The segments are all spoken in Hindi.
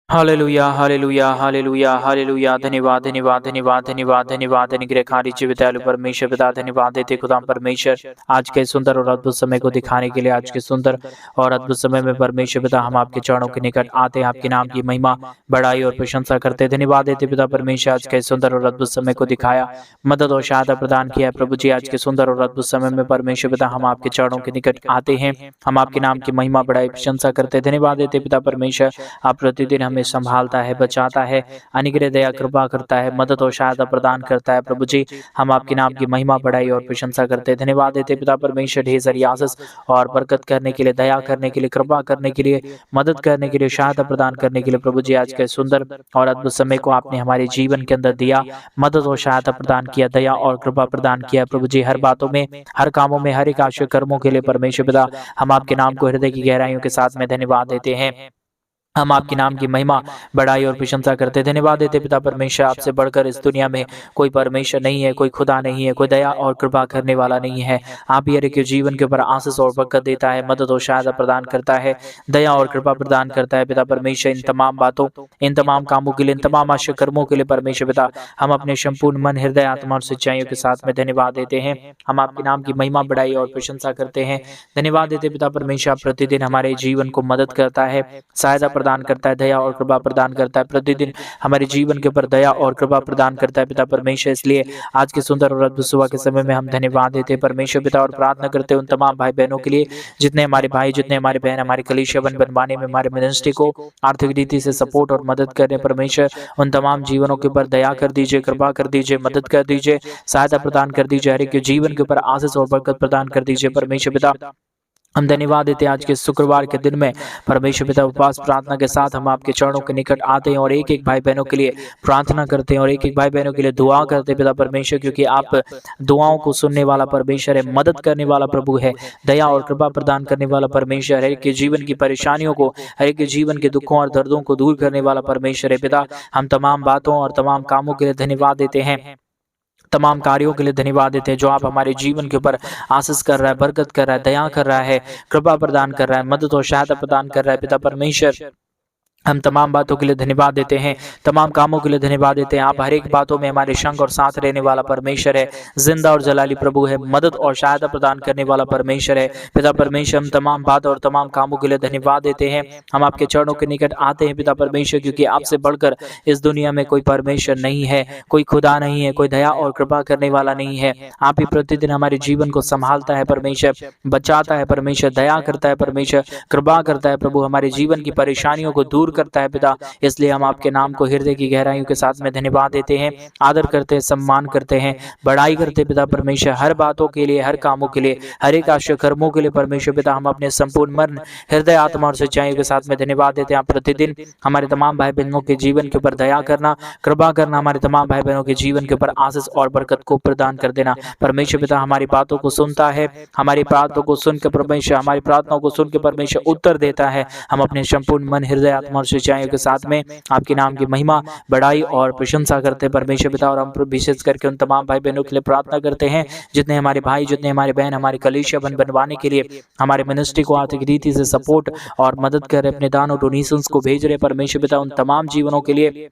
Hallelujah hallelujah hallelujah hallelujah. धन्यवाद धन्यवाद धन्यवाद धन्यवाद धन्यवाद। अनुग्रहकारी विद्यालय परमेश्वर पिता धन्यवाद देते खुदा परमेश्वर आज के सुंदर और अद्भुत समय को दिखाने के लिए। आज के सुंदर और अद्भुत समय में परमेश्वर पिता हम आपके चरणों के निकट आते हैं, आपके नाम की महिमा बढ़ाई और प्रशंसा करते हैं। धन्यवाद देते पिता परमेश्वर आज के सुंदर और अद्भुत समय को दिखाया, मदद और सहायता प्रदान किया। प्रभु जी आज के सुंदर और अद्भुत समय में परमेश्वर पिता हम आपके चरणों के निकट आते हैं, हम आपके नाम की महिमा बढ़ाई प्रशंसा करते हैं। धन्यवाद देते पिता परमेश्वर आप प्रतिदिन हमें संभालता है, बचाता है, अनुग्रह दया कृपा करता है, मदद और सहायता प्रदान करता है। प्रभु जी हम आपके नाम की महिमा बढ़ाई और प्रशंसा करते हैं। धन्यवाद देते पिता परमेश्वर ढेर सारी आशीष और बरकत करने के लिए, दया करने के लिए, कृपा करने के लिए, मदद करने के लिए, सहायता प्रदान करने के लिए। प्रभु जी आज के सुंदर और अद्भुत समय को आपने हमारे जीवन के अंदर दिया, मदद और सहायता प्रदान किया, दया और कृपा प्रदान किया। प्रभु जी हर बातों में, हर कामों में, हर एक आवश्यक कर्मों के लिए परमेश्वर पिता हम आपके नाम को हृदय की गहराइयों के साथ में धन्यवाद देते हैं। हम आपके नाम की महिमा बढ़ाई और प्रशंसा करते। धन्यवाद देते पिता परमेश्वर आपसे बढ़कर इस दुनिया में कोई परमेश्वर नहीं है, कोई खुदा नहीं है, कोई दया और कृपा करने वाला नहीं है। आप ही हर एक जीवन के ऊपर आशीष और बरकत देता है, मदद और सहायता प्रदान करता है, दया और कृपा प्रदान करता है। पिता परमेश्वर इन तमाम बातों, इन तमाम कामों के लिए, इन तमाम आवश्यक कर्मों के लिए परमेश्वर पिता हम अपने संपूर्ण मन, हृदय, आत्मा और सच्चाइयों के साथ में धन्यवाद देते हैं। हम आपके नाम की महिमा बढ़ाई और प्रशंसा करते हैं। धन्यवाद देते पिता परमेश्वर आप प्रतिदिन हमारे जीवन को मदद करता है, सहायता प्रदान करता है, दया और कृपा प्रदान करता है। प्रतिदिन हमारे जीवन के ऊपर दया और कृपा प्रदान करता है पिता परमेश्वर। इसलिए आज के सुंदर और अद्भुत सुबह के समय में हम धन्यवाद देते हैं परमेश्वर पिता और प्रार्थना करते हैं उन तमाम भाई बहनों के लिए जितने हमारे भाई, जितने हमारे बहन हमारे कलीसिया बनवाने में, हमारे मिनिस्ट्री को आर्थिक रीति से सपोर्ट और मदद कर रहे हैं। परमेश्वर उन तमाम जीवनों के ऊपर दया कर दीजिए, कृपा कर दीजिए, मदद कर दीजिए, सहायता प्रदान कर दीजिए, हर एक के जीवन के ऊपर आशीष और बरकत प्रदान कर दीजिए परमेश्वर पिता। हम धन्यवाद देते हैं आज के शुक्रवार के दिन में परमेश्वर पिता उपवास प्रार्थना के साथ हम आपके चरणों के निकट आते हैं और एक एक भाई बहनों के लिए प्रार्थना करते हैं और एक एक भाई बहनों के लिए दुआ करते हैं पिता परमेश्वर, क्योंकि आप दुआओं को सुनने वाला परमेश्वर है, मदद करने वाला प्रभु है, दया और कृपा प्रदान करने वाला परमेश्वर है, के जीवन की परेशानियों को, हर एक के जीवन के दुखों और दर्दों को दूर करने वाला परमेश्वर है। पिता हम तमाम बातों और तमाम कामों के लिए धन्यवाद देते हैं, तमाम कार्यों के लिए धन्यवाद देते हैं जो आप हमारे जीवन के ऊपर आशीष कर रहा है, बरकत कर रहा है, दया कर रहा है, कृपा प्रदान कर रहा है, मदद और सहायता प्रदान कर रहा है। पिता परमेश्वर हम तमाम बातों के लिए धन्यवाद देते हैं, तमाम कामों के लिए धन्यवाद देते हैं। आप हर एक बातों में हमारे संग और साथ रहने वाला परमेश्वर है, जिंदा और जलाली प्रभु है, मदद और सहायता प्रदान करने वाला परमेश्वर है। पिता परमेश्वर हम तमाम बातों और तमाम कामों के लिए धन्यवाद देते हैं। हम आपके चरणों के निकट आते हैं पिता परमेश्वर, क्योंकि आपसे बढ़कर इस दुनिया में कोई परमेश्वर नहीं है, कोई खुदा नहीं है, कोई दया और कृपा करने वाला नहीं है। आप ही प्रतिदिन हमारे जीवन को संभालता है परमेश्वर, बचाता है परमेश्वर, दया करता है परमेश्वर, कृपा करता है प्रभु, हमारे जीवन की परेशानियों को दूर करता है पिता। इसलिए हम आपके नाम को हृदय की गहराइयों के साथ में धन्यवाद देते हैं, आदर करते हैं, सम्मान करते हैं, बड़ाई करते हैं पिता परमेश्वर। हर बातों के लिए, हर कामों के लिए, हर एक आवश्यक कर्मों के लिए परमेश्वर पिता हम अपने संपूर्ण मन, हृदय, आत्मा और सच्चाइयों के साथ में धन्यवाद देते हैं। आप प्रतिदिन हमारे तमाम भाई बहनों के जीवन के ऊपर दया करना, कृपा करना, हमारे तमाम भाई बहनों के जीवन के ऊपर आशीष और बरकत को प्रदान कर देना। परमेश्वर पिता हमारी बातों को सुनता है, हमारी प्रार्थनाओं को सुनकर परमेश्वर, हमारी प्रार्थनाओं को सुनकर परमेश्वर उत्तर देता है। हम अपने संपूर्ण मन, हृदय, आत्मा और सच्चाइयों के साथ में आपके नाम की महिमा, बड़ाई और प्रशंसा करते हैं परमेश्वर पिता। और हम विशेष करके उन तमाम भाई बहनों के लिए प्रार्थना करते हैं जितने हमारे भाई, जितने हमारे बहन हमारे कलीसिया बनवाने के लिए हमारे मिनिस्ट्री को आर्थिक रीति से सपोर्ट और मदद कर रहे, अपने दान और डोनेशंस को भेज रहे परमेश्वर पिता। उन तमाम जीवनों के लिए,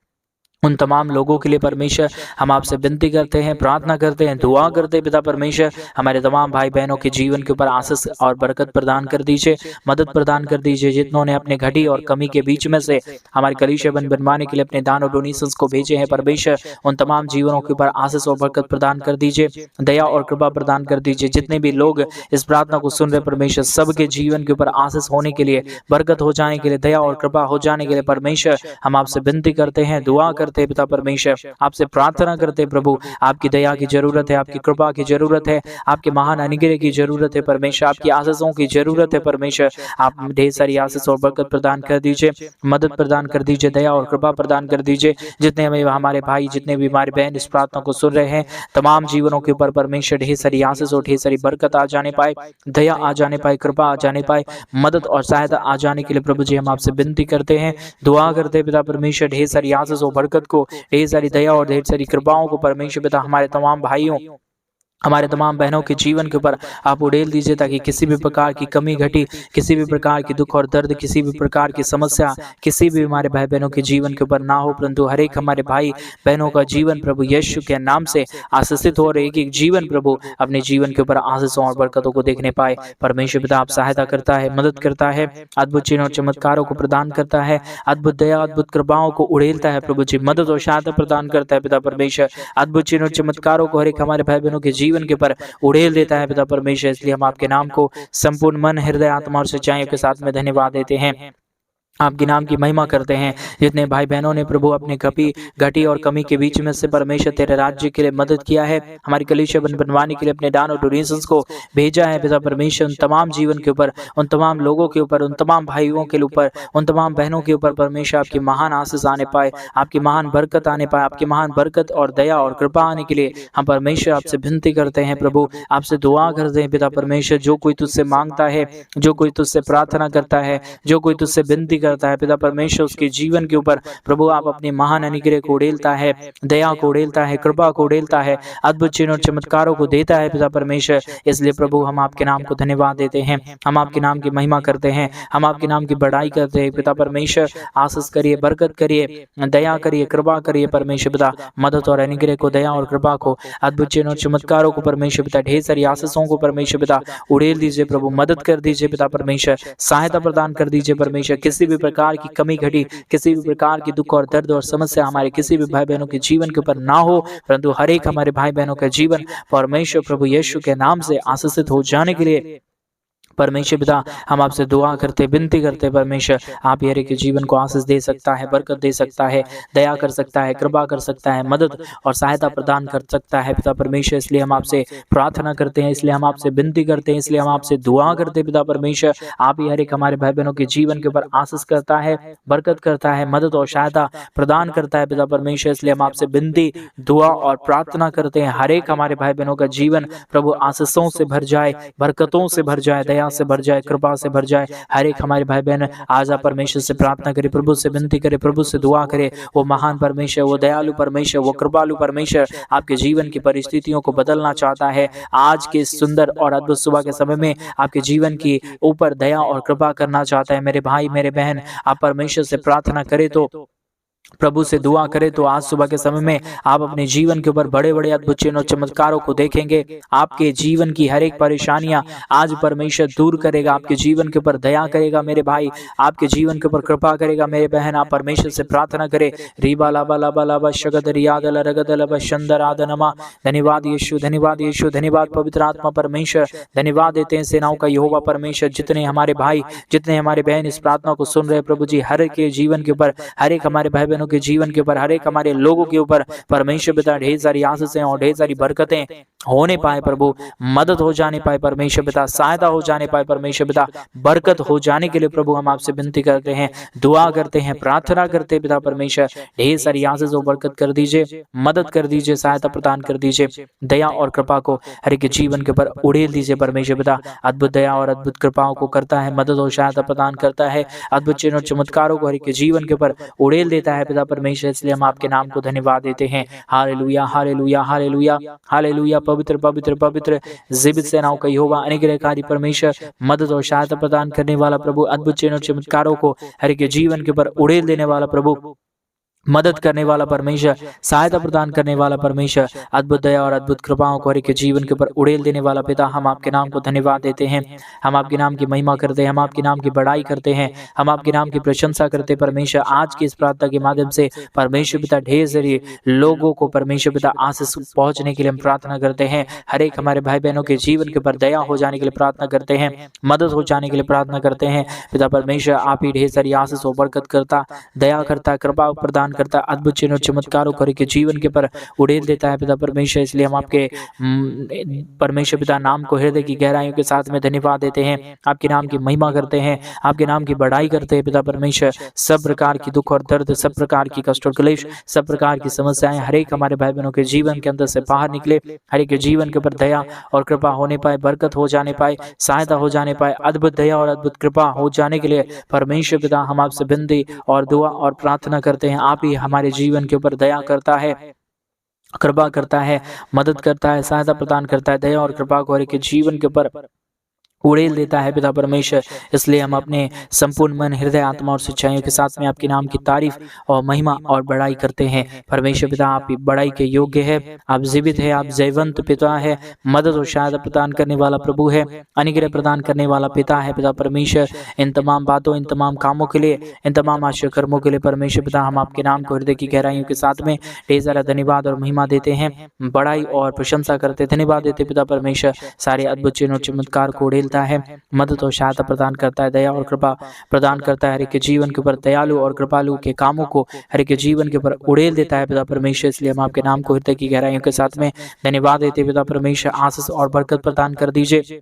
उन तमाम लोगों के लिए परमेश्वर हम आपसे विनती करते हैं, प्रार्थना करते हैं, दुआ करते हैं पिता परमेश्वर। हमारे तमाम भाई बहनों के जीवन के ऊपर आशीष और बरकत प्रदान कर दीजिए, मदद प्रदान कर दीजिए। जितनों ने अपने घटी और कमी के बीच में से हमारे कलीसिया बनवाने के लिए अपने दान और डोनेशंस को भेजे हैं परमेश्वर, उन तमाम जीवनों के ऊपर आशीष और बरकत प्रदान कर दीजिए, दया और कृपा प्रदान कर दीजिए। जितने भी लोग इस प्रार्थना को सुन रहे परमेश्वर, सबके जीवन के ऊपर आशीष होने के लिए, बरकत हो जाने के लिए, दया और कृपा हो जाने के लिए परमेश्वर हम आपसे विनती करते हैं, दुआ करते हैं पिता परमेश्वर, आपसे प्रार्थना करते हैं प्रभु। आपकी दया की जरूरत है, आपकी कृपा की जरूरत है, आपके महान अनुग्रह की जरूरत है परमेश्वर, आपकी आशीषों की जरूरत है परमेश्वर। आप ढेर सारी आशीष और बरकत प्रदान कर दीजिए, मदद प्रदान कर दीजिए, दया और कृपा प्रदान कर दीजिए। जितने हमारे भाई, जितने भी हमारे बहन इस प्रार्थना को सुन रहे हैं, तमाम जीवनों के ऊपर परमेश्वर ढेर सारी आशीष और ढेर सारी बरकत आ जाने पाए, दया आ जाने पाए, कृपा आ जाने पाए, मदद और सहायता आ जाने के लिए प्रभु जी हम आपसे विनती करते हैं, दुआ करते हैं पिता परमेश्वर। ढेर सारी आशीष और बरकत को, ढेर सारी दया और ढेर सारी कृपाओं को परमेश्वर पिता हमारे तमाम भाइयों, हमारे तमाम बहनों के जीवन के ऊपर आप उड़ेल दीजिए, ताकि किसी भी प्रकार की कमी घटी, किसी भी प्रकार की दुख और दर्द, किसी भी प्रकार की समस्या किसी भी हमारे भाई बहनों के जीवन के ऊपर ना हो, परंतु हर एक हमारे भाई बहनों का जीवन प्रभु यीशु के नाम से आशीषित हो, और एक एक जीवन प्रभु अपने जीवन के ऊपर आशीषों और बरकतों को देखने पाए। परमेश्वर पिता आप सहायता करता है, मदद करता है, अद्भुत चिन्ह और चमत्कारों को प्रदान करता है, अद्भुत दया अद्भुत कृपाओं को उड़ेलता है प्रभु जी, मदद और सहायता प्रदान करता है पिता परमेश्वर, अद्भुत चिन्ह और चमत्कारों को हर एक हमारे भाई बहनों के जीवन के ऊपर उड़ेल देता है पिता परमेश्वर। इसलिए हम आपके नाम को संपूर्ण मन, हृदय, आत्मा और सच्चाइयों के साथ में धन्यवाद देते हैं, आपके नाम की महिमा करते हैं। जितने भाई बहनों ने प्रभु अपने घटी और कमी के बीच में से परमेश्वर तेरे राज्य के लिए मदद किया है, हमारी कलीसिया बनवाने के लिए अपने दान और डोनेशंस को भेजा है पिता परमेश्वर, उन तमाम जीवन के ऊपर, उन तमाम लोगों के ऊपर, उन तमाम भाइयों के ऊपर, उन तमाम बहनों के ऊपर परमेश्वर आपकी महान आशीष आने पाए, आपकी महान बरकत आने पाए, आपकी महान बरकत और दया और कृपा आने के लिए हम परमेश्वर आपसे विनती करते हैं प्रभु, आपसे दुआ करते हैं पिता परमेश्वर। जो कोई तुझसे मांगता है, जो कोई तुझसे प्रार्थना करता है, जो कोई तुझसे विनती करता है पिता परमेश्वर, उसके जीवन के ऊपर प्रभु आप अपनी महान अनुग्रह को उड़ेलता है, दया को उड़ेलता है, कृपा को उड़ेलता है, अद्भुत चिन्ह और चमत्कारों को देता है पिता परमेश्वर। इसलिए प्रभु हम आपके नाम को धन्यवाद देते हैं, हम आपके नाम की महिमा करते हैं, हम आपके नाम की बड़ाई करते हैं पिता परमेश्वर। आशीष करिए, बरकत करिए, दया करिए, कृपा करिए परमेश्वर पिता, मदद और अनुग्रह को, दया और कृपा को, अद्भुत चिन्ह और चमत्कारों को परमेश्वर पिता, ढेर सारी आशीषों को परमेश्वर पिता उड़ेल दीजिए प्रभु, मदद कर दीजिए पिता परमेश्वर, सहायता प्रदान कर दीजिए परमेश्वर। किसी भी प्रकार की कमी घटी, किसी भी प्रकार की दुख और दर्द और समस्या हमारे किसी भी भाई बहनों के जीवन के ऊपर ना हो, परंतु हर एक हमारे भाई बहनों का जीवन परमेश्वर प्रभु यीशु के नाम से आशीषित हो जाने के लिए परमेश्वर पिता हम आपसे दुआ करते, विनती करते परमेश्वर, आप हर एक के जीवन को आशीष दे सकता है, बरकत दे सकता है, दया कर सकता है, कृपा कर सकता है, मदद और सहायता प्रदान कर सकता है पिता परमेश्वर। इसलिए हम आपसे प्रार्थना करते हैं, इसलिए हम आपसे विनती करते हैं, इसलिए हम आपसे दुआ करते हैं पिता परमेश्वर। आप ही हर एक हमारे भाई बहनों के जीवन के ऊपर आशीष करता है, बरकत करता है, मदद और सहायता प्रदान करता है पिता परमेश्वर। इसलिए हम आपसे विनती, दुआ और प्रार्थना करते हैं, हर एक हमारे भाई बहनों का जीवन प्रभु आशीषों से भर जाए, बरकतों से भर जाए, दया से भर जाए, कृपा से भर जाए। हर एक हमारे भाई बहन आज आप परमेश्वर से प्रार्थना करे, प्रभु से विनती करे, प्रभु से दुआ करे। वो महान परमेश्वर, वो दयालु परमेश्वर, वो कृपालु परमेश्वर आपके जीवन की परिस्थितियों को बदलना चाहता है। आज के सुंदर और अद्भुत सुबह के समय में आपके जीवन की ऊपर दया और कृपा करना चाहता है। मेरे भाई, मेरे बहन, आप परमेश्वर से प्रार्थना करे तो, प्रभु से दुआ करें तो आज सुबह के समय में आप अपने जीवन के ऊपर बड़े बड़े अद्भुत चिन्ह और चमत्कारों को देखेंगे। आपके जीवन की हर एक परेशानियां आज परमेश्वर दूर करेगा, आपके जीवन के ऊपर दया करेगा मेरे भाई, आपके जीवन के ऊपर कृपा करेगा मेरे बहन। आप परमेश्वर से प्रार्थना करें। रीबा लाबा लाबा लाबा शगद रियाद लरगद लब शंदर आदनमा। धन्यवाद यीशु, धन्यवाद यीशु, धन्यवाद पवित्र आत्मा परमेश्वर। धन्यवाद देते हैं सेनाओं का यहोवा परमेश्वर। जितने हमारे भाई, जितने हमारे बहन इस प्रार्थना को सुन रहे प्रभु जी, हर एक के जीवन के ऊपर, हर एक हमारे भाई बहनों के जीवन के ऊपर, हर एक हमारे लोगों के ऊपर परमेश्वर पिता ढेर सारी आशीषें और ढेर सारी बरकतें होने पाए प्रभु, मदद हो जाने पाए परमेश्वर पिता, सहायता हो जाने पाए परमेश्वर पिता, बरकत हो जाने के लिए प्रभु हम आपसे विनती करते हैं, दुआ करते हैं, प्रार्थना करते हैं पिता परमेश्वर। ढेर सारी आशीष और बरकत कर दीजिए, मदद कर दीजिए, सहायता प्रदान कर दीजिए, दया और कृपा को हर एक जीवन के ऊपर उड़ेल दीजिए परमेश्वर पिता। अद्भुत दया और अद्भुत कृपाओं को करता है, मदद और सहायता प्रदान करता है, अद्भुत चिन्ह और चमत्कारों को हर एक जीवन के ऊपर उड़ेल देता है पिता परमेश्वर। इसलिए हम आपके नाम को धन्यवाद देते हैं। Hallelujah, hallelujah, hallelujah, hallelujah. पवित्र पवित्र पवित्र जीवित सेनाओं का यहोवा, अनुग्रहकारी परमेश्वर, मदद और सहायता प्रदान करने वाला प्रभु, अद्भुत चिन्ह और चमत्कारों को हर एक जीवन के ऊपर उड़ेल देने वाला प्रभु, मदद करने वाला परमेश्वर, सहायता प्रदान करने वाला परमेश्वर, अद्भुत दया और अद्भुत कृपाओं को हर एक जीवन के ऊपर उड़ेल देने वाला पिता, हम आपके नाम को धन्यवाद देते हैं। हम आपके नाम की महिमा करते हैं, हम आपके नाम की बड़ाई करते हैं, हम आपके नाम की प्रशंसा करते हैं परमेश्वर। आज की इस प्रार्थना के माध्यम से परमेश्वर पिता ढेर सारे लोगों को परमेश्वर पिता आशीष पहुंचने के लिए हम प्रार्थना करते हैं। हर एक हमारे भाई बहनों के जीवन के ऊपर दया हो जाने के लिए प्रार्थना करते हैं, मदद हो जाने के लिए प्रार्थना करते हैं पिता परमेश्वर। आप ही ढेर सारी आशीष और बरकत करता, दया करता, कृपा प्रदान करता, अद्भुत चिन्ह और चमत्कारों के जीवन के पर उड़ेल देता है पिता परमेश्वर। इसलिए हम आपके परमेश्वर पिता नाम को हृदय की गहराइयों के साथ में धन्यवाद देते हैं, आपके नाम की महिमा करते हैं, आपके नाम की बड़ाई करते हैं पिता परमेश्वर। सब प्रकार की दुख और दर्द, सब प्रकार की कष्ट और क्लेश, सब प्रकार की समस्याएं हर एक हमारे भाई बहनों के जीवन के अंदर से बाहर निकले, हर एक के जीवन के ऊपर दया और कृपा होने पाए, बरकत हो जाने पाए, सहायता हो जाने पाए, अद्भुत दया और अद्भुत कृपा हो जाने के लिए परमेश्वर पिता हम आपसे विनती और दुआ और प्रार्थना करते हैं। आप ही हमारे जीवन के ऊपर दया करता है, कृपा करता है, मदद करता है, सहायता प्रदान करता है, दया और कृपा को हर एक के जीवन के ऊपर उड़ेल देता है पिता परमेश्वर। इसलिए हम अपने संपूर्ण मन, हृदय, आत्मा और सच्चाइयों के साथ में आपके नाम की तारीफ और महिमा और बड़ाई करते हैं। परमेश्वर पिता, आप बड़ाई के योग्य है, आप जीवित है, आप जयवंत पिता है, मदद और सहायता प्रदान करने वाला प्रभु है, अनुग्रह प्रदान करने वाला पिता है पिता परमेश्वर। इन तमाम बातों, इन तमाम कामों के लिए, इन तमाम आश्चर्य कर्मों के लिए परमेश्वर पिता, हम आपके नाम को हृदय की गहराइयों के साथ में ढेर सारा धन्यवाद और महिमा देते हैं, बड़ाई और प्रशंसा करते, धन्यवाद देते पिता परमेश्वर। सारे अद्भुत चिन्ह और चमत्कार को उड़ेलता है, मदद और सहायता प्रदान करता है, दया और कृपा प्रदान करता है, हर एक के जीवन के ऊपर दयालु और कृपालु के कामों को हर एक के जीवन के ऊपर उड़ेल देता है पिता परमेश्वर। इसलिए हम आपके नाम को हृदय की गहराइयों के साथ में धन्यवाद देते पिता परमेश्वर। आशीष और बरकत प्रदान कर दीजिए,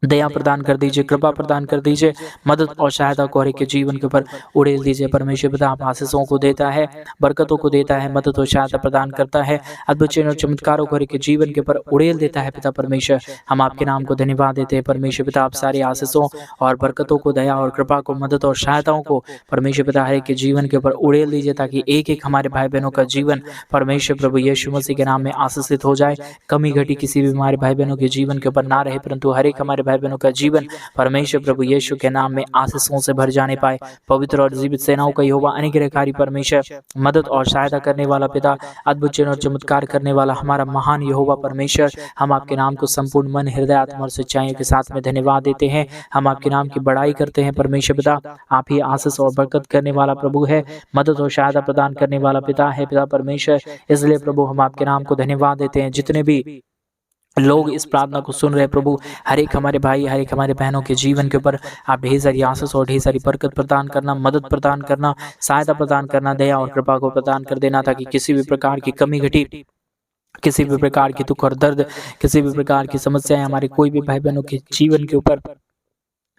दया प्रदान कर दीजिए, कृपा प्रदान कर दीजिए, मदद और सहायता को हर एक के जीवन के ऊपर उड़ेल दीजिए। परमेश्वर पिता, आप आशीषों को देता है, बरकतों को देता है, मदद और सहायता प्रदान करता है, अद्भुत चिन्ह और चमत्कारों को हर एक के जीवन के ऊपर उड़ेल देता है पिता परमेश्वर। हम आपके नाम को धन्यवाद देते हैं परमेश्वर पिता। आप सारे आशीषों और बरकतों को, दया और कृपा को, मदद और सहायताओं को परमेश्वर पिता हर एक के जीवन के ऊपर उड़ेल दीजिए, ताकि एक एक हमारे भाई बहनों का जीवन परमेश्वर प्रभु यीशु मसीह के नाम में आशीषित हो जाए। कमी घटी किसी भी हमारे भाई बहनों के जीवन के ऊपर ना रहे, परंतु हर एक हमारे भाई बहनों का जीवन परमेश्वर प्रभु यीशु के नाम में आशीषों से भर जाने पाए। पवित्र और जीवित सेनाओं का यहोवा, अनुग्रहकारी परमेश्वर, मदद और सहायता करने वाला पिता, अद्भुत चिन्ह और चमत्कार करने वाला हमारा महान यहोवा परमेश्वर, हम आपके नाम को संपूर्ण मन, हृदय, आत्मा और सच्चाइयों के साथ में धन्यवाद देते हैं। हम आपके नाम की बड़ाई करते हैं परमेश्वर पिता। आप ही आशीष और बरकत करने वाला प्रभु है, मदद और सहायता प्रदान करने वाला पिता है पिता परमेश्वर। इसलिए प्रभु, हम आपके नाम को धन्यवाद देते हैं। जितने भी लोग इस प्रार्थना को सुन रहे प्रभु, हर एक हमारे भाई, हर एक हमारे बहनों के जीवन के ऊपर आप ढेर सारी आशीष और ढेर सारी बरकत प्रदान करना, मदद प्रदान करना, सहायता प्रदान करना, दया और कृपा को प्रदान कर देना, ताकि किसी भी प्रकार की कमी घटी, किसी भी प्रकार की दुख और दर्द, किसी भी प्रकार की समस्याएं हमारे कोई भी भाई बहनों के जीवन के ऊपर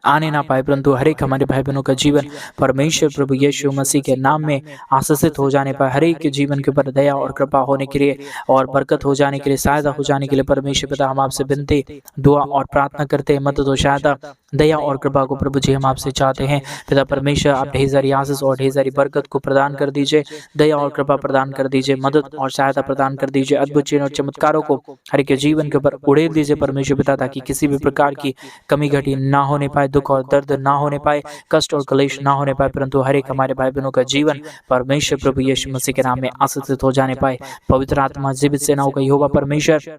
आने ना पाए, परंतु हर एक हमारे भाई बहनों का जीवन परमेश्वर प्रभु यीशु मसीह के नाम में आशीषित हो जाने पाए। हर एक के जीवन के ऊपर दया और कृपा होने के लिए और बरकत हो जाने के लिए, सहायता हो जाने के लिए परमेश्वर पिता, हम आपसे विनती, दुआ और प्रार्थना करते हैं। मदद और सहायता, दया और कृपा को प्रभु जी हम आपसे चाहते हैं पिता परमेश्वर। आप ढेर सारी आशीष और ढेर सारी बरकत को प्रदान कर दीजिए, दया और कृपा प्रदान कर दीजिए, मदद और सहायता प्रदान कर दीजिए, अद्भुत चिन्ह और चमत्कारों को हर एक के जीवन के ऊपर उड़ेल दीजिए परमेश्वर पिता, ताकि किसी भी प्रकार की कमी घटी ना होने पाए, दुख और दर्द ना होने पाए, कष्ट और क्लेश ना होने पाए, परंतु हर एक हमारे भाई बहनों का जीवन परमेश्वर प्रभु यीशु मसीह के नाम में आशीषित हो जाने पाए। पवित्र आत्मा, जीवित सेनाओं का यहोवा परमेश्वर,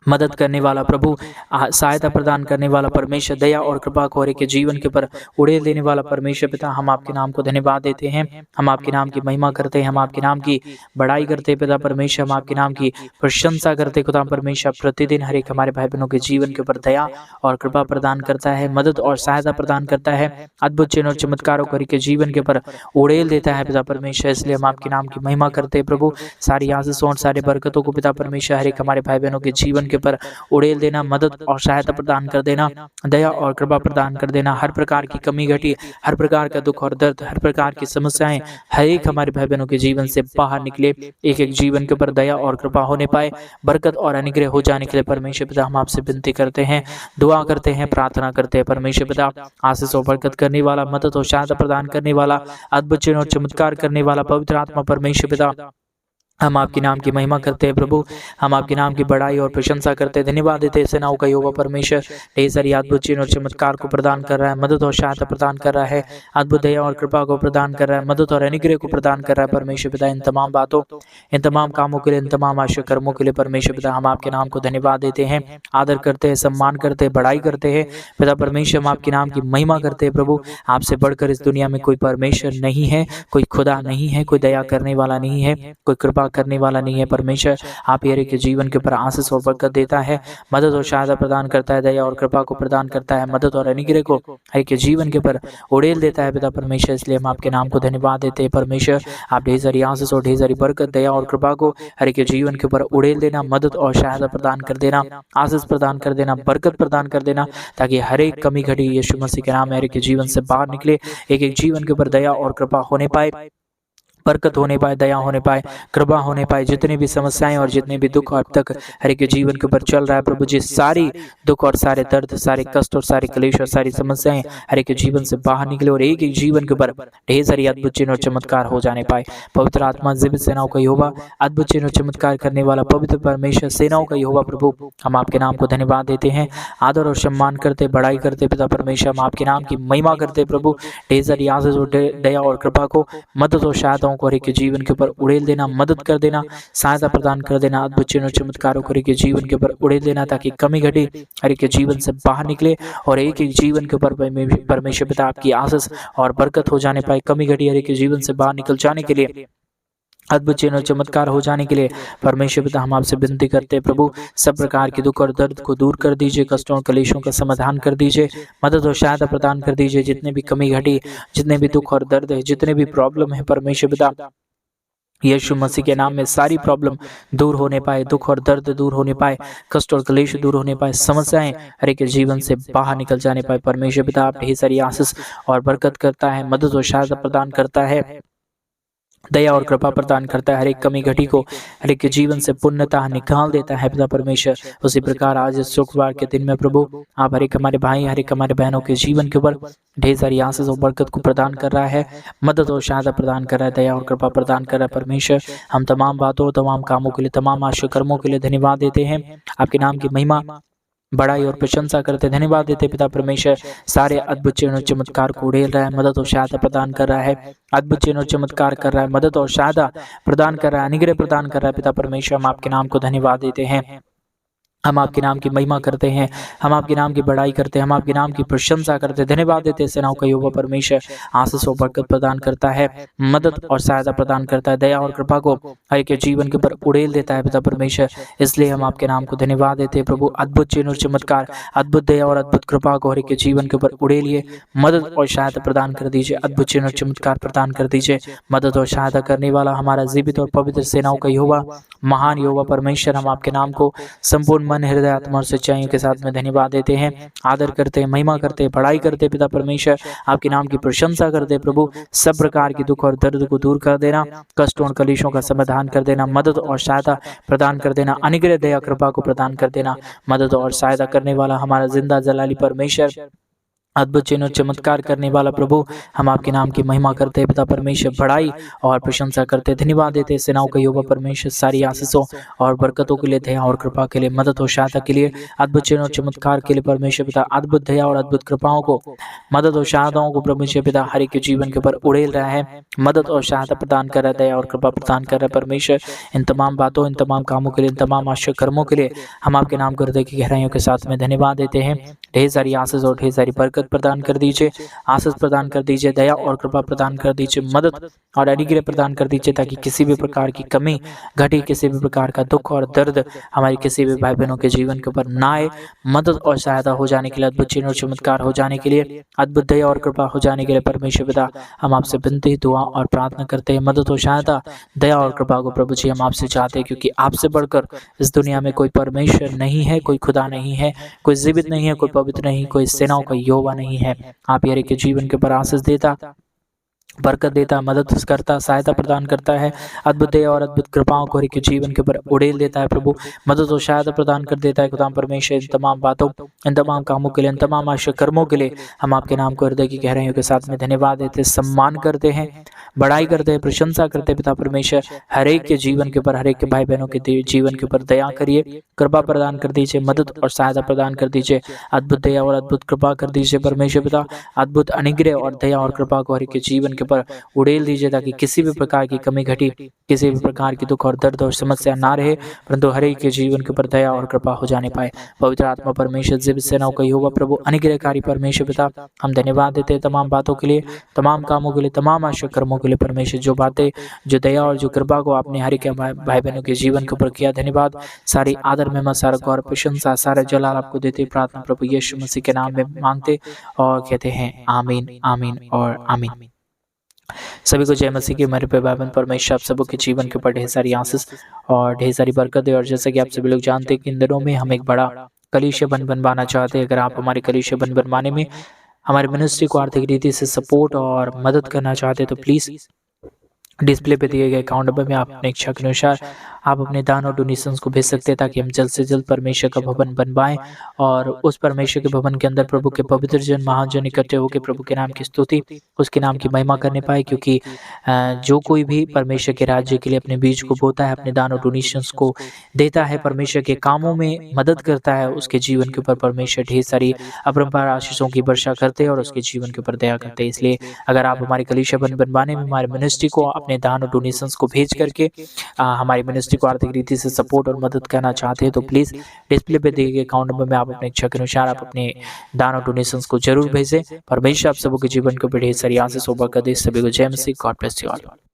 मदद करने वाला प्रभु, सहायता प्रदान करने वाला परमेश्वर, दया और कृपा को हर एक के जीवन के ऊपर उड़ेल देने वाला परमेश्वर पिता, हम आपके नाम को धन्यवाद देते हैं। हम आपके नाम की महिमा करते हैं, हम आपके नाम की बड़ाई करते हैं पिता परमेश्वर। हम आपके नाम की प्रशंसा करते खुदा परमेश्वर। प्रतिदिन हर एक हमारे भाई बहनों के जीवन के ऊपर दया और कृपा प्रदान करता है, मदद और सहायता प्रदान करता है, अद्भुत चिन्ह और चमत्कारों को हर एक के जीवन के ऊपर उड़ेल देता है पिता परमेश्वर। इसलिए हम आपके नाम की महिमा करते हैं प्रभु। सारी आशीषों और सारे बरकतों को पिता परमेश्वर हर एक हमारे भाई बहनों के जीवन के ऊपर उड़ेल देना, मदद और सहायता प्रदान कर देना, दया और कृपा प्रदान कर देना। हर प्रकार की कमी घटी, हर प्रकार का दुख और दर्द, हर प्रकार की समस्याएं हर एक हमारे भाई बहनों के जीवन से बाहर निकले, एक एक जीवन के ऊपर दया और कृपा होने पाए, बरकत और अनुग्रह हो जाने के लिए परमेश्वर पिता हम आपसे विनती करते हैं, दुआ करते हैं, प्रार्थना करते हैं। परमेश्वर पिता, आशीष और बरकत करने वाला, मदद और सहायता प्रदान करने वाला, अद्भुत चिन्ह और चमत्कार करने वाला पवित्र आत्मा परमेश्वर पिता, हम आपके नाम की महिमा करते हैं प्रभु। हम आपके नाम की बड़ाई और प्रशंसा करते हैं, धन्यवाद देते हैं। सेनाओं का यहोवा परमेश्वर ढेर सारी अद्भुत चिन्ह और चमत्कार को प्रदान कर रहा है, मदद और सहायता प्रदान कर रहा है, अद्भुत दया और कृपा को प्रदान कर रहा है, मदद और अनुग्रह को प्रदान कर रहा है परमेश्वर पिता। इन तमाम बातों, इन तमाम कामों के लिए, इन तमाम आश्चर्य कर्मों के लिए परमेश्वर पिता हम आपके नाम को धन्यवाद देते हैं, आदर करते हैं, सम्मान करते हैं, बड़ाई करते हैं पिता परमेश्वर। हम आपके नाम की महिमा करते हैं प्रभु। आपसे बढ़कर इस दुनिया में कोई परमेश्वर नहीं है, कोई खुदा नहीं है, कोई दया करने वाला नहीं है, कोई कृपा करने वाला नहीं है परमेश्वर। आप हर एक के जीवन के ऊपर आशीष और बरकत देता है, मदद और सहायता प्रदान करता है, दया और कृपा को प्रदान करता है, मदद और अनुग्रह को हर एक के जीवन के ऊपर उड़ेल देता है पिता परमेश्वर। इसलिए हम आपके नाम को धन्यवाद देते हैं परमेश्वर। आप ढेर सारी आशीष और ढेर सारी बरकत, दया और कृपा को हर एक के जीवन के ऊपर उड़ेल देना, मदद और सहायता प्रदान कर देना, आशीष प्रदान कर देना, बरकत प्रदान कर देना, ताकि हर एक कमी घटी यीशु मसीह के नाम में हर एक के जीवन से बाहर निकले, एक एक जीवन के ऊपर दया और कृपा होने पाए, बरकत होने पाए, दया होने पाए, कृपा होने पाए। जितने भी समस्याएं और जितने भी दुख अब तक हर एक के जीवन के ऊपर चल रहा है प्रभु जी, सारी दुख और सारे दर्द, सारे कष्ट और सारे क्लेश और सारी समस्याएं हर एक के जीवन से बाहर निकले और एक एक जीवन के ऊपर ढेर सारी अद्भुत चिन्ह और चमत्कार हो जाने पाए। पवित्र आत्मा जीवित सेनाओं का यहोवा, अद्भुत चिन्ह और चमत्कार करने वाला पवित्र परमेश्वर, सेनाओं का यहोवा प्रभु, हम आपके नाम को धन्यवाद देते हैं, आदर और सम्मान करते, बड़ाई करते पिता परमेश्वर, हम आपके नाम की महिमा करते प्रभु। ढेर सारी आशीष और दया और कृपा को, मदद और सहायताओं को हर एक के जीवन के ऊपर उड़ेल देना, मदद कर देना, सहायता प्रदान कर देना, अद्भुत चिन्ह और चमत्कारों को हर एक के जीवन के ऊपर उड़ेल देना, ताकि कमी घटी हर एक के जीवन से बाहर निकले और एक एक जीवन के ऊपर परमेश्वर पिता आपकी आशीष और बरकत हो जाने पाए। कमी घटी हर एक के जीवन से बाहर निकल जाने के लिए, अद्भुत चिन्ह और चमत्कार हो जाने के लिए परमेश्वर पिता हम आपसे विनती करते हैं प्रभु, सब प्रकार के दुख और दर्द को दूर कर दीजिए, कष्टों और कलेशों का समाधान कर दीजिए, मदद और सहायता प्रदान कर दीजिए। जितने भी कमी घटी, जितने भी दुख और दर्द है, जितने भी प्रॉब्लम है परमेश्वर पिता, यीशु मसीह के नाम में सारी प्रॉब्लम दूर होने पाए, दुख और दर्द दूर होने पाए, कष्ट और क्लेश दूर होने पाए, समस्याएं हर एक के जीवन से बाहर निकल जाने पाए। परमेश्वर पिता आप ढेर सारी आशीष और बरकत करता है, मदद और सहायता प्रदान करता है, दया और कृपा प्रदान करता है, हर एक कमी घटी को हर एक के जीवन से पूर्णतः निकाल देता है पिता परमेश्वर। उसी प्रकार आज इस शुक्रवार के दिन में प्रभु आप हर एक हमारे भाई, हर एक हमारे बहनों के जीवन के ऊपर ढेर सारी आशीष और बरकत को प्रदान कर रहा है, मदद और सहायता प्रदान कर रहा है, दया और कृपा प्रदान कर रहा है परमेश्वर। हम तमाम बातों, तमाम कामों के लिए, तमाम आशीष कर्मों के लिए धन्यवाद देते हैं, आपके नाम की महिमा, बड़ाई और प्रशंसा करते धन्यवाद देते पिता परमेश्वर। सारे अद्भुत चिन्ह और चमत्कार को उड़ेल रहा है, मदद और सहायता प्रदान कर रहा है, अद्भुत चिन्ह और चमत्कार कर रहा है, मदद और सहायता प्रदान कर रहा है, अनुग्रह प्रदान कर रहा है पिता परमेश्वर। हम आपके नाम को धन्यवाद देते हैं, हम आपके नाम की महिमा करते हैं, हम आपके नाम की बड़ाई करते हैं, हम आपके नाम की प्रशंसा करते हैं, धन्यवाद देते हैं। सेनाओं का यहोवा परमेश्वर आशीष और बरकत प्रदान करता है, मदद और सहायता प्रदान करता है, दया और कृपा को हर एक के जीवन के ऊपर उड़ेल देता है पिता परमेश्वर। इसलिए हम आपके नाम को धन्यवाद देते हैं प्रभु। अद्भुत चिन्ह और चमत्कार, अद्भुत दया और अद्भुत कृपा को हर एक के जीवन के ऊपर उड़ेलिए, मदद और सहायता प्रदान कर दीजिए, अद्भुत चिन्ह और चमत्कार प्रदान कर दीजिए। मदद और सहायता करने वाला हमारा जीवित और पवित्र सेनाओं का यहोवा, महान यहोवा परमेश्वर, हम आपके नाम को संपूर्ण मन, हृदय, आत्मा और सच्चाइयों के साथ में धन्यवाद देते हैं, आदर करते हैं, महिमा करते हैं, बड़ाई करते हैं पिता परमेश्वर। आपके नाम की प्रशंसा करते हैं प्रभु। सब प्रकार के दुख और दर्द को दूर कर देना, कष्टों और कलेशों का समाधान कर देना, मदद और सहायता प्रदान कर देना, अनुग्रह, दया, कृपा को प्रदान कर देना, मदद और सहायता करने वाला हमारा जिंदा जलाली परमेश्वर, अद्भुत चिन्ह और चमत्कार करने वाला प्रभु, हम आपके नाम की महिमा करते हैं पिता परमेश्वर, बड़ाई और प्रशंसा करते धन्यवाद देते हैं। सेनाओं का यहोवा परमेश्वर सारी आशीषों और बरकतों के लिए, दया और कृपा के लिए, मदद और सहायता के लिए, अद्भुत चिन्ह और चमत्कार के लिए परमेश्वर पिता अद्भुत दया और अद्भुत कृपाओं को, मदद और सहायताओं को परमेश्वर पिता हर एक के जीवन के ऊपर उड़ेल रहा है, मदद और सहायता प्रदान कर रहा है, दया और कृपा प्रदान कर रहा है परमेश्वर। इन तमाम बातों, इन तमाम कामों के लिए, इन तमाम आश्चर्य कर्मों के लिए हम आपके नाम को हृदय की गहराइयों के साथ में धन्यवाद देते हैं। ढेर सारी आशीष और ढेर सारी बरकत प्रदान कर दीजिए, आशीष प्रदान कर दीजिए, दया और कृपा प्रदान कर दीजिए, मदद और अनुग्रह प्रदान कर दीजिए, ताकि किसी भी प्रकार की कमी घटी, किसी भी प्रकार का दुख और दर्द हमारे किसी भी भाई बहनों के जीवन के ऊपर ना आए। मदद और सहायता हो जाने के लिए, अद्भुत चिन्ह और चमत्कार हो जाने के लिए, अद्भुत दया और कृपा हो जाने के लिए परमेश्वर पिता हम आपसे विनती, दुआ और प्रार्थना करते हैं। मदद और सहायता, दया और कृपा को प्रभु जी हम आपसे चाहते हैं, क्योंकि आपसे बढ़कर इस दुनिया में कोई परमेश्वर नहीं है, कोई खुदा नहीं है, कोई जीवित नहीं है, कोई पवित्र नहीं, कोई सेनाओं का यहोवा नहीं है। आप हर एक के जीवन के ऊपर आशीष देता, बरकत देता, मदद करता, सहायता प्रदान करता है, अद्भुत दया और अद्भुत कृपाओं को हर एक के जीवन के ऊपर उड़ेल देता है प्रभु। मदद और सहायता प्रदान कर देता है खुदा परमेश्वर। इन तमाम बातों, इन तमाम कामों के लिए, इन तमाम आश्चर्य कर्मों के लिए हम आपके नाम को हृदय की गहराइयों के साथ में धन्यवाद देते, सम्मान करते हैं, बड़ाई करते हैं, प्रशंसा करते हैं पिता परमेश्वर। हर एक के जीवन के ऊपर, हर एक के भाई बहनों के जीवन के ऊपर दया करिए, कृपा प्रदान कर दीजिए, मदद और सहायता प्रदान कर दीजिए, अद्भुत दया और अद्भुत कृपा कर दीजिए परमेश्वर पिता। अद्भुत अनुग्रह और दया और कृपा को हर एक के जीवन के ऊपर उड़ेल दीजिए, ताकि किसी भी प्रकार की कमी घटी, किसी भी प्रकार की दुख और दर्द और समस्या ना रहे, परंतु हर एक के जीवन के ऊपर दया और कृपा हो जाने पाए। पवित्र आत्मा परमेश्वर, जीवित सेनाओं का यहोवा प्रभु, अनुग्रहकारी परमेश्वर पिता, हम धन्यवाद देते हैं तमाम बातों के लिए, तमाम कामों के लिए, तमाम आश्चर्य कर्मों के लिए परमेश्वर। जो बातें, जो दया और जो कृपा को आपने हर एक भाई बहनों के जीवन के ऊपर किया, धन्यवाद। सारी आदर में सारा गौर, प्रशंसा, सारे जलाल आपको देते, प्रार्थना प्रभु यीशु मसीह के नाम में मांगते और कहते हैं आमीन, आमीन और आमीन। सभी को जय मसीह की। मेरे पे भाई परमेश्वर आप सबों के जीवन के ऊपर ढेर सारी आशीष और ढेर सारी बरकत है। और जैसा कि आप सभी लोग जानते हैं कि इन दिनों में हम एक बड़ा कलीसिया बनवाना चाहते हैं। अगर आप हमारे कलीसिया बनवाने में हमारे मिनिस्ट्री को आर्थिक रीति से सपोर्ट और मदद करना चाहते हैं तो प्लीज़ डिस्प्ले पे दिए गए अकाउंट नंबर में आप अपने इच्छा के अनुसार आप अपने दान और डोनेशंस को भेज सकते हैं, ताकि हम जल्द से जल्द परमेश्वर का भवन बनवाएं और उस परमेश्वर के भवन के अंदर प्रभु के पवित्र जन महाजन इकट्ठे होकर प्रभु के नाम की स्तुति, उसके नाम की महिमा करने पाए। क्योंकि जो कोई भी परमेश्वर के राज्य के लिए अपने बीज को बोता है, अपने दान और डोनेशंस को देता है, परमेश्वर के कामों में मदद करता है, उसके जीवन के ऊपर परमेश्वर ढेर सारी अपरंपार आशीषों की वर्षा करते हैं और उसके जीवन के ऊपर दया करते हैं। इसलिए अगर आप हमारी कलीसिया बनवाने में हमारे मिनिस्ट्री को अपने दान और डोनेशंस को भेज करके हमारी मिनिस्ट्री को आर्थिक रीति से सपोर्ट और मदद करना चाहते हैं, तो प्लीज़ डिस्प्ले पे दिए गए अकाउंट नंबर में आप अपने इच्छा के अनुसार आप अपने दान और डोनेशंस को जरूर भेजें। परमेश्वर आप सबों के जीवन को ढेर सारी आशीष और बरकत दे। सभी को जय मसीह। God bless you all.